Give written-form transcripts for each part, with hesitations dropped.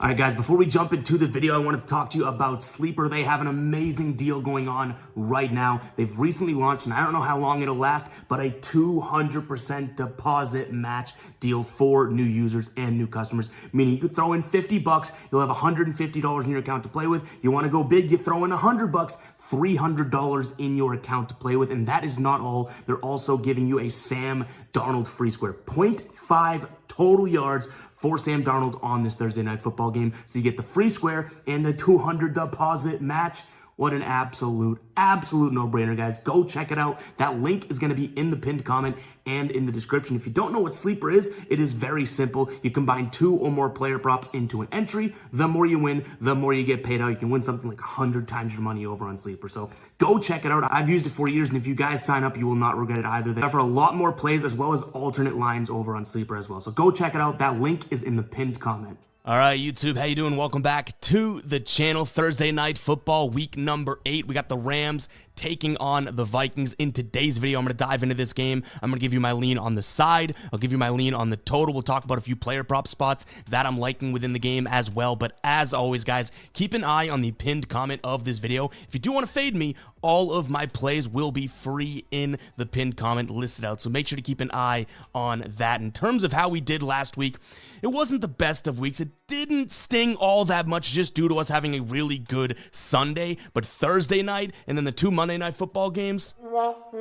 All right, guys, before we jump into the video, I wanted to talk to you about Sleeper. They have an amazing deal going on right now. They've recently launched, and I don't know how long it'll last, but a 200% deposit match deal for new users and new customers, meaning you could throw in 50 bucks, you'll have $150 in your account to play with. You want to go big, you throw in 100 bucks, $300 in your account to play with. And that is not all. They're also giving you a Sam Darnold free square, 0.5 total yards for Sam Darnold on this Thursday night football game. So you get the free square and a 200 deposit match. What an absolute no-brainer, guys. Go check it out. That link is going to be in the pinned comment and in the description. If you don't know what Sleeper is, it is very simple. You combine 2 or more player props into an entry. The more you win, the more you get paid out. You can win something like 100 times your money over on Sleeper. So go check it out. I've used it for years, and if you guys sign up, you will not regret it either. They offer a lot more plays as well as alternate lines over on Sleeper as well. So go check it out. That link is in the pinned comment. All right, YouTube, how you doing? Welcome back to the channel. Thursday night football, week number 8. We got the Rams taking on the Vikings. In today's video, I'm going to dive into this game. I'm going to give you my lean on the side. I'll give you my lean on the total. We'll talk about a few player prop spots that I'm liking within the game as well. But as always, guys, keep an eye on the pinned comment of this video. If you do want to fade me, all of my plays will be free in the pinned comment listed out. So make sure to keep an eye on that. In terms of how we did last week, it wasn't the best of weeks. It didn't sting all that much just due to us having a really good Sunday. But Thursday night and then the 2 Monday night football games,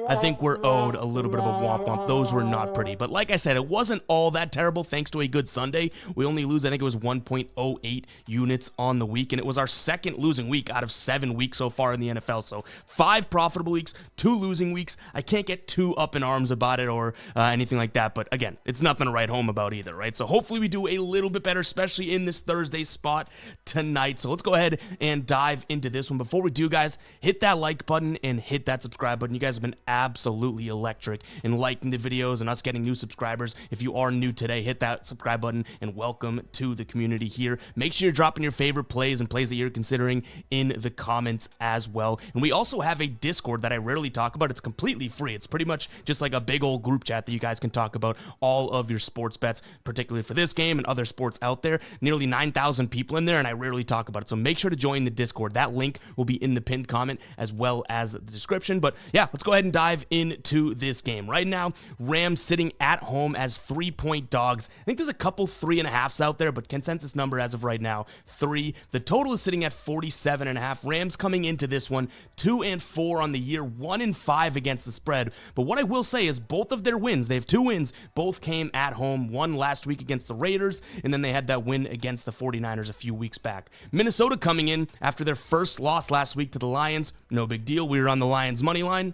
I think we're owed a little bit of a womp womp. Those were not pretty. But like I said, it wasn't all that terrible thanks to a good Sunday. We only lose, I think it was 1.08 units on the week. And it was our second losing week out of 7 weeks so far in the NFL. So 5 profitable weeks, 2 losing weeks. I can't get too up in arms about it or anything like that. But again, it's nothing to write home about either, right? So hopefully we do a little bit better, especially in this Thursday spot tonight. So let's go ahead and dive into this one. Before we do, guys, hit that like button and hit that subscribe button. You guys have been absolutely electric in liking the videos and us getting new subscribers. If you are new today, hit that subscribe button and welcome to the community here. Make sure you're dropping your favorite plays and plays that you're considering in the comments as well. And we also have a Discord that I rarely talk about. It's completely free. It's pretty much just like a big old group chat that you guys can talk about all of your sports bets, particularly for this game and other sports out there. Nearly 9,000 people in there, and I rarely talk about it. So make sure to join the Discord. That link will be in the pinned comment as well as the description. But yeah, let's go ahead and dive into this game. Right now, Rams sitting at home as 3-point dogs. I think there's a couple 3.5s out there, but consensus number as of right now, 3. The total is sitting at 47.5. Rams coming into this one 2-4 on the year, 1-5 against the spread. But what I will say is both of their wins, they have 2 wins, both came at home. One last week against the Raiders, and then they had that win against the 49ers a few weeks back. Minnesota coming in after their first loss last week to the Lions. No big deal. We were on the Lions money line.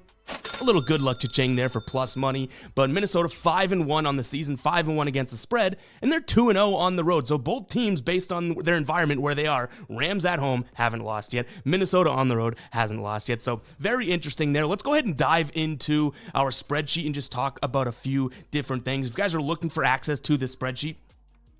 A little good luck cha-ching there for plus money, but Minnesota 5-1 on the season, 5-1 against the spread, and they're 2-0 on the road. So both teams, based on their environment where they are, Rams at home haven't lost yet. Minnesota on the road hasn't lost yet. So very interesting there. Let's go ahead and dive into our spreadsheet and just talk about a few different things. If you guys are looking for access to this spreadsheet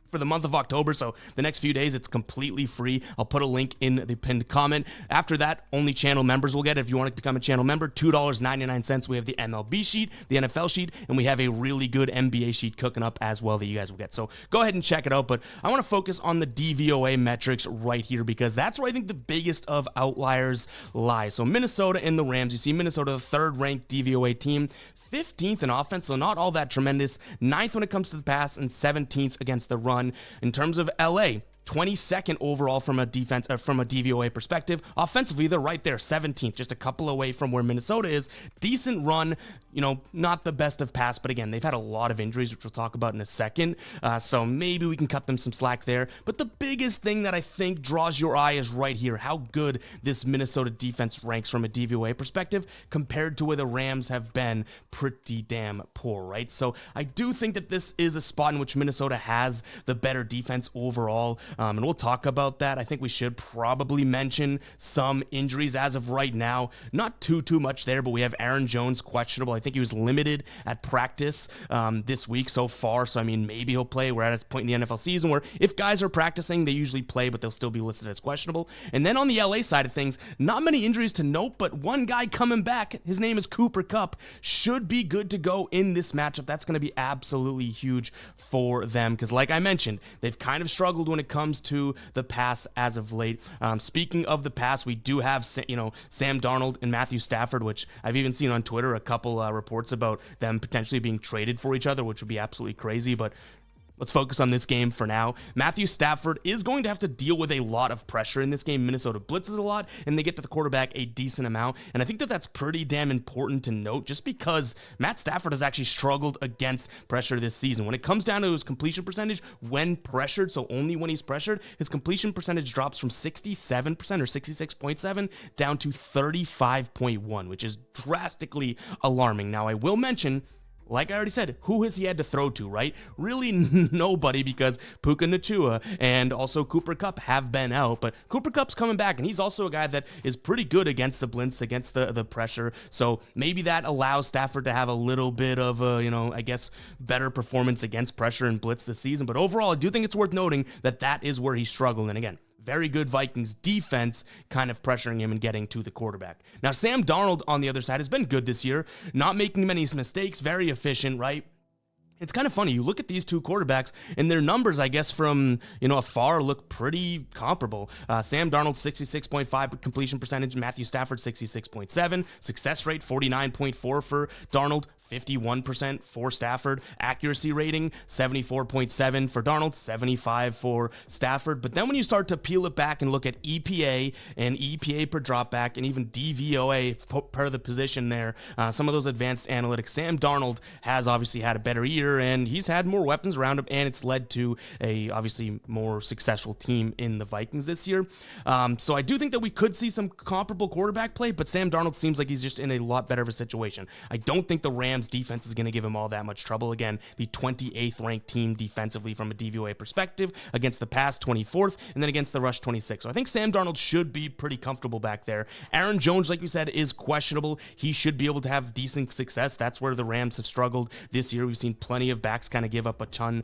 for the month of October, so the next few days, it's completely free. I'll put a link in the pinned comment. After that, only channel members will get it. If you want to become a channel member, $2.99. We have the MLB sheet, the NFL sheet, and we have a really good NBA sheet cooking up as well that you guys will get. So go ahead and check it out, but I want to focus on the DVOA metrics right here because that's where I think the biggest of outliers lie. So Minnesota and the Rams, you see Minnesota, the 3rd ranked DVOA team, 15th in offense, so not all that tremendous. 9th when it comes to the pass and 17th against the run. In terms of LA, 22nd overall from a defense, from a DVOA perspective. Offensively, they're right there, 17th, just a couple away from where Minnesota is. Decent run, not the best of pass, but again, they've had a lot of injuries, which we'll talk about in a second. So maybe we can cut them some slack there. But the biggest thing that I think draws your eye is right here, how good this Minnesota defense ranks from a DVOA perspective compared to where the Rams have been pretty damn poor, right? So I do think that this is a spot in which Minnesota has the better defense overall. And we'll talk about that. I think we should probably mention some injuries as of right now. Not too much there, but we have Aaron Jones questionable. I think he was limited at practice this week so far. So, I mean, maybe he'll play. We're at a point in the NFL season where if guys are practicing, they usually play, but they'll still be listed as questionable. And then on the LA side of things, not many injuries to note, but one guy coming back, his name is Cooper Kupp, should be good to go in this matchup. That's going to be absolutely huge for them because, like I mentioned, they've kind of struggled when it comes comes to the pass as of late. Speaking of the pass, we do have Sam Darnold and Matthew Stafford, which I've even seen on Twitter a couple reports about them potentially being traded for each other, which would be absolutely crazy, but let's focus on this game for now. Matthew Stafford is going to have to deal with a lot of pressure in this game. Minnesota blitzes a lot, and they get to the quarterback a decent amount. And I think that that's pretty damn important to note, just because Matt Stafford has actually struggled against pressure this season. When it comes down to his completion percentage, when pressured, so only when he's pressured, his completion percentage drops from 67% or 66.7 down to 35.1, which is drastically alarming. Now, I will mention, like I already said, who has he had to throw to, right? Really nobody, because Puka Nacua and also Cooper Kupp have been out, but Cooper Kupp's coming back, and he's also a guy that is pretty good against the blitz, against the pressure, so maybe that allows Stafford to have a little bit of a, I guess, better performance against pressure and blitz this season. But overall, I do think it's worth noting that that is where he's struggled, and again, very good Vikings defense kind of pressuring him and getting to the quarterback. Now, Sam Darnold on the other side has been good this year, not making many mistakes, very efficient, right? It's kind of funny. You look at these two quarterbacks, and their numbers, I guess, from afar look pretty comparable. Sam Darnold 66.5 completion percentage, Matthew Stafford 66.7, success rate 49.4 for Darnold, 51% for Stafford, accuracy rating 74.7 for Darnold, 75 for Stafford. But then when you start to peel it back and look at EPA and EPA per dropback and even DVOA per the position there, some of those advanced analytics, Sam Darnold has obviously had a better year, and he's had more weapons around him, and it's led to a obviously more successful team in the Vikings this year. So I do think that we could see some comparable quarterback play, but Sam Darnold seems like he's just in a lot better of a situation. I don't think the Rams defense is going to give him all that much trouble. Again, the 28th ranked team defensively from a DVOA perspective, against the pass 24th, and then against the rush 26th. So I think Sam Darnold should be pretty comfortable back there. Aaron Jones, like we said, is questionable. He should be able to have decent success. That's where the Rams have struggled this year. We've seen plenty of backs kind of give up a ton,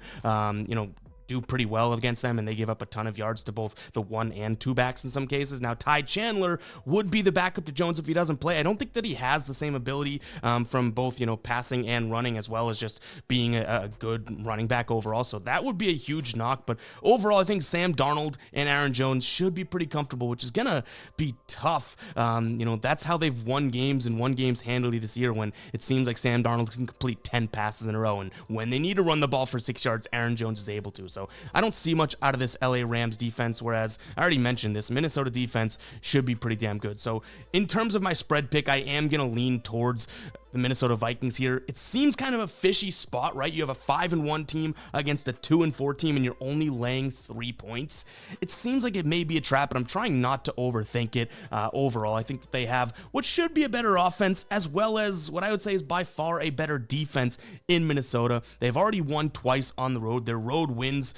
do pretty well against them, and they give up a ton of yards to both the one and two backs in some cases. Now, Ty Chandler would be the backup to Jones if he doesn't play. I don't think that he has the same ability from both, passing and running, as well as just being a good running back overall. So that would be a huge knock. But overall, I think Sam Darnold and Aaron Jones should be pretty comfortable, which is going to be tough. That's how they've won games and won games handily this year, when it seems like Sam Darnold can complete 10 passes in a row. And when they need to run the ball for 6 yards, Aaron Jones is able to. So I don't see much out of this LA Rams defense, whereas I already mentioned this Minnesota defense should be pretty damn good. So in terms of my spread pick, I am going to lean towards the Minnesota Vikings here. It seems kind of a fishy spot, right? You have a 5-1 team against a 2-4 team, and you're only laying 3 points. It seems like it may be a trap, but I'm trying not to overthink it. Overall, I think that they have what should be a better offense, as well as what I would say is by far a better defense in Minnesota. They've already won twice on the road. Their road wins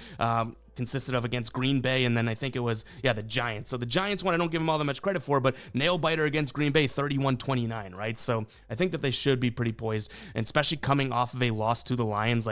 consisted of against Green Bay, and then I think it was, the Giants. So the Giants one I don't give them all that much credit for, but nail biter against Green Bay, 31-29, right? So I think that they should be pretty poised, and especially coming off of a loss to the Lions,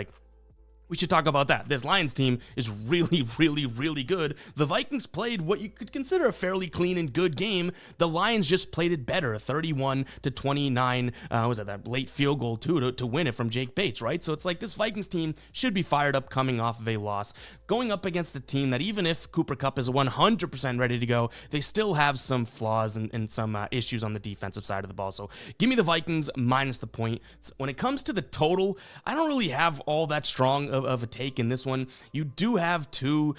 we should talk about that. This Lions team is really, really, really good. The Vikings played what you could consider a fairly clean and good game. The Lions just played it better, a 31-29, was that late field goal too to win it from Jake Bates, right? So it's like this Vikings team should be fired up coming off of a loss, going up against a team that even if Cooper Kupp is 100% ready to go, they still have some flaws and some issues on the defensive side of the ball. So give me the Vikings minus the point. When it comes to the total, I don't really have all that strong of a take in this one. You do have two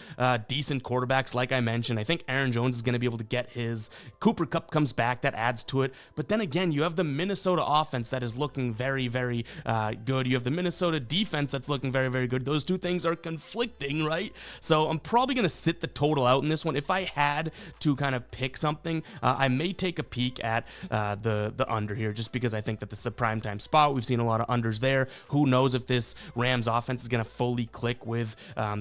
decent quarterbacks, like I mentioned. I think Aaron Jones is going to be able to get his. Cooper Kupp comes back, that adds to it. But then again, you have the Minnesota offense that is looking very, very good. You have the Minnesota defense that's looking very, very good. Those two things are conflicting, right? So I'm probably going to sit the total out in this one. If I had to kind of pick something, I may take a peek at the under here, just because I think that this is a primetime spot. We've seen a lot of unders there. Who knows if this Rams offense is going to fully click with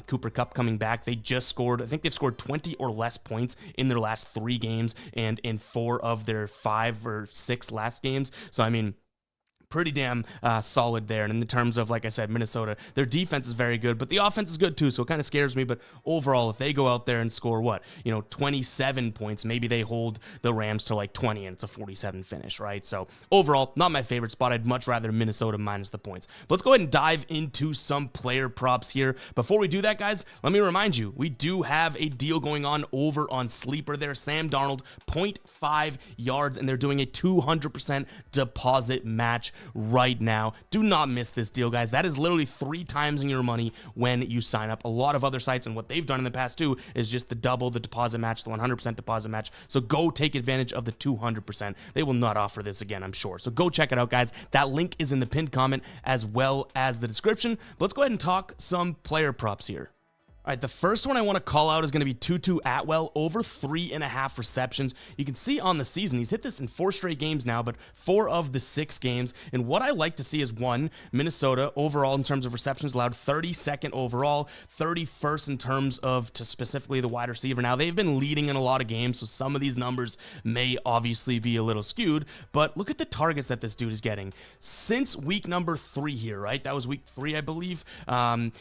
Cooper Kupp coming back. They just scored, I think they've scored 20 or less points in their last 3 games and in 4 of their 5 or 6 last games. So, I mean, pretty damn solid there. And in the terms of, like I said, Minnesota, their defense is very good, but the offense is good too, so it kind of scares me. But overall, if they go out there and score 27 points, maybe they hold the Rams to like 20 and it's a 47 finish, right? So overall, not my favorite spot. I'd much rather Minnesota minus the points. But let's go ahead and dive into some player props here. Before we do that, guys, let me remind you, we do have a deal going on over on Sleeper there. Sam Darnold, 0.5 yards, and they're doing a 200% deposit match right now. Do not miss this deal, guys. That is literally 3 times in your money when you sign up. A lot of other sites, and what they've done in the past too, is just the double the deposit match, the 100% deposit match. So go take advantage of the 200%. They will not offer this again, I'm sure. So go check it out, guys. That link is in the pinned comment as well as the description. But let's go ahead and talk some player props here. All right, the first one I want to call out is going to be Tutu Atwell, over 3.5 receptions. You can see on the season, he's hit this in 4 straight games now, but 4 of the 6 games. And what I like to see is, one, Minnesota overall in terms of receptions allowed, 32nd overall, 31st in terms of to specifically the wide receiver. Now, they've been leading in a lot of games, so some of these numbers may obviously be a little skewed, but look at the targets that this dude is getting. Since week number 3 here, right? That was week 3, I believe.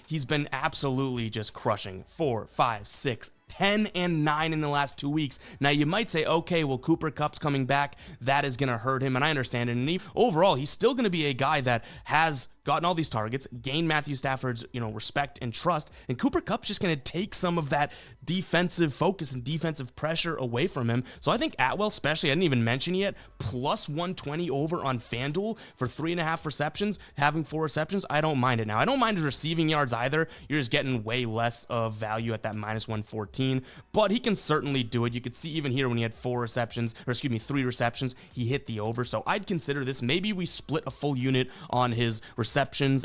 He's been absolutely just crushing. 4, 5, 6, 10, and 9 in the last 2 weeks. Now, you might say, okay, well, Cooper Kupp's coming back. That is going to hurt him, and I understand it. And overall, he's still going to be a guy that has gotten all these targets, gained Matthew Stafford's, respect and trust, and Cooper Kupp's just going to take some of that defensive focus and defensive pressure away from him. So I think Atwell, especially, I didn't even mention yet, plus 120 over on FanDuel for 3.5 receptions, having 4 receptions. I don't mind it. Now, I don't mind his receiving yards either. You're just getting way less of value at that minus 114, but he can certainly do it. You could see even here when he had 3 receptions, he hit the over. So I'd consider this. Maybe we split a full unit on his receptions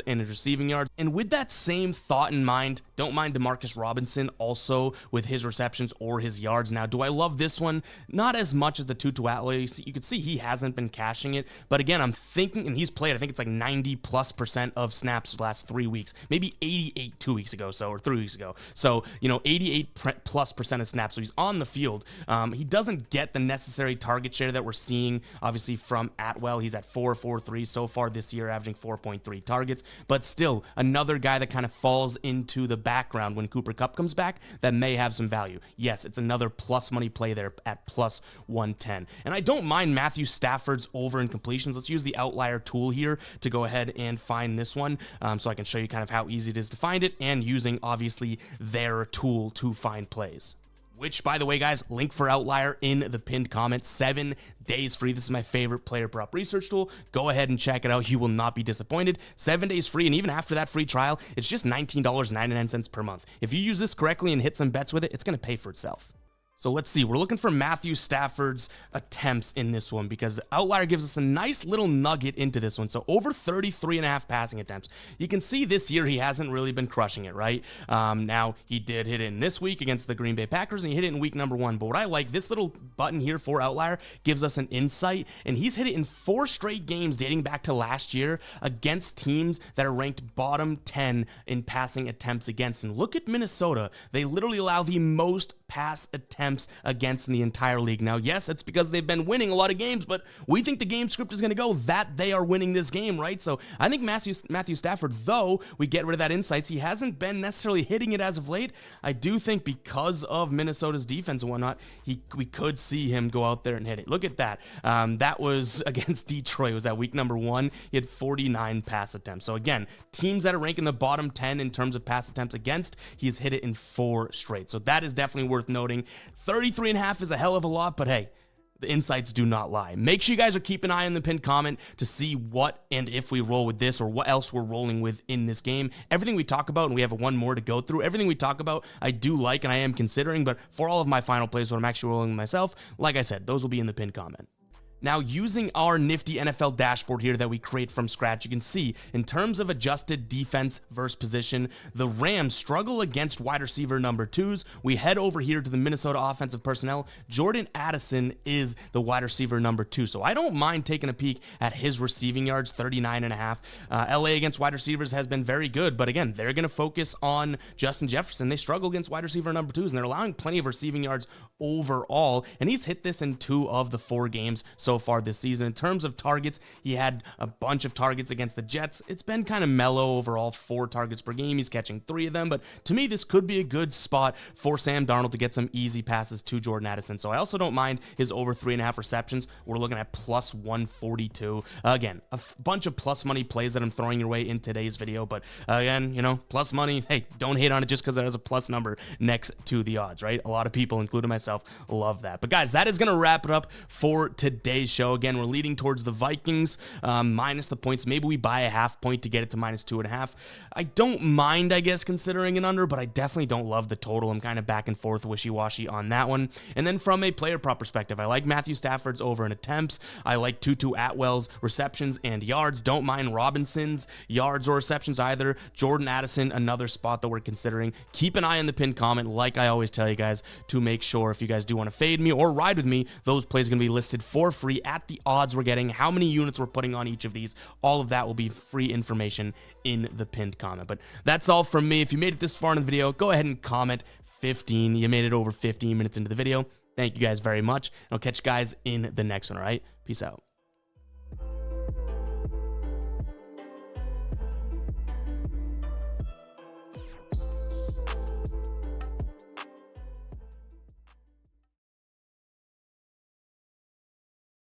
and his receiving yards. And with that same thought in mind, don't mind Demarcus Robinson also with his receptions or his yards. Now, do I love this one? Not as much as the Tutu Atwell. You could see he hasn't been cashing it, but again, I'm thinking, and he's played, I think it's like 90+% of snaps the last 3 weeks, maybe 88 2 weeks ago, or 3 weeks ago. So, 88+% of snaps. So he's on the field. He doesn't get the necessary target share that we're seeing, obviously, from Atwell. He's at 4.43 so far this year, averaging 4.3 targets, but still another guy that kind of falls into the background when Cooper Kupp comes back that may have some value. Yes, it's another plus money play there at plus 110. And I don't mind Matthew Stafford's over in completions. Let's use the outlier tool here to go ahead and find this one, so I can show you kind of how easy it is to find it, and using obviously their tool to find plays. Which, by the way, guys, link for Outlier in the pinned comment. 7 days free. This is my favorite player prop research tool. Go ahead and check it out. You will not be disappointed. 7 days free, and even after that free trial, it's just $19.99 per month. If you use this correctly and hit some bets with it, it's going to pay for itself. So let's see, we're looking for Matthew Stafford's attempts in this one, because Outlier gives us a nice little nugget into this one. So over 33.5 passing attempts. You can see this year he hasn't really been crushing it, right? Now, he did hit it in this week against the Green Bay Packers, and he hit it in week number 1. But what I like, this little button here for Outlier gives us an insight, and he's hit it in 4 straight games dating back to last year against teams that are ranked bottom 10 in passing attempts against. And look at Minnesota. They literally allow the most pass attempts against in the entire league. Now, yes, it's because they've been winning a lot of games, but we think the game script is going to go that they are winning this game, right? So I think Matthew Stafford, though we get rid of that insights, he hasn't been necessarily hitting it as of late. I do think because of Minnesota's defense and whatnot, we could see him go out there and hit it. Look at that. That was against Detroit. It was that week number 1. He had 49 pass attempts. So again, teams that are ranking the bottom 10 in terms of pass attempts against, he's hit it in 4 straight. So that is definitely worth noting. 33.5 is a hell of a lot, but hey, the insights do not lie. Make sure you guys are keeping an eye on the pinned comment to see what and if we roll with this or what else we're rolling with in this game. Everything we talk about, and we have one more to go through, everything we talk about, I do like and I am considering, but for all of my final plays, what I'm actually rolling with myself, like I said, those will be in the pinned comment. Now, using our nifty NFL dashboard here that we create from scratch, you can see in terms of adjusted defense versus position, the Rams struggle against wide receiver number 2s. We head over here to the Minnesota offensive personnel. Jordan Addison is the wide receiver number 2. So I don't mind taking a peek at his receiving yards, 39.5. LA against wide receivers has been very good, but again, they're going to focus on Justin Jefferson. They struggle against wide receiver number 2s, and they're allowing plenty of receiving yards overall, and he's hit this in 2 of the 4 games so so far this season. In terms of targets, he had a bunch of targets against the Jets. It's been kind of mellow overall, 4 targets per game. He's catching 3 of them, but to me, this could be a good spot for Sam Darnold to get some easy passes to Jordan Addison. So I also don't mind his over 3.5 receptions. We're looking at plus 142. Again, a bunch of plus money plays that I'm throwing your way in today's video, but again, you know, plus money, hey, don't hate on it just because it has a plus number next to the odds, right? A lot of people, including myself, love that. But guys, that is going to wrap it up for today's show. Again, we're leading towards the Vikings minus the points. Maybe we buy a half point to get it to minus 2.5. I don't mind, I guess, considering an under, but I definitely don't love the total. I'm kind of back and forth, wishy-washy on that one. And then from a player prop perspective, I like Matthew Stafford's over in attempts. I like Tutu Atwell's receptions and yards. Don't mind Robinson's yards or receptions either. Jordan Addison, another spot that we're considering. Keep an eye on the pinned comment, like I always tell you guys, to make sure if you guys do want to fade me or ride with me, those plays are going to be listed for free at the odds we're getting, how many units we're putting on each of these. All of that will be free information in the pinned comment. But that's all from me. If you made it this far in the video, go ahead and comment 15. You made it over 15 minutes into the video. Thank you guys very much. I'll catch you guys in the next one, all right? Peace out.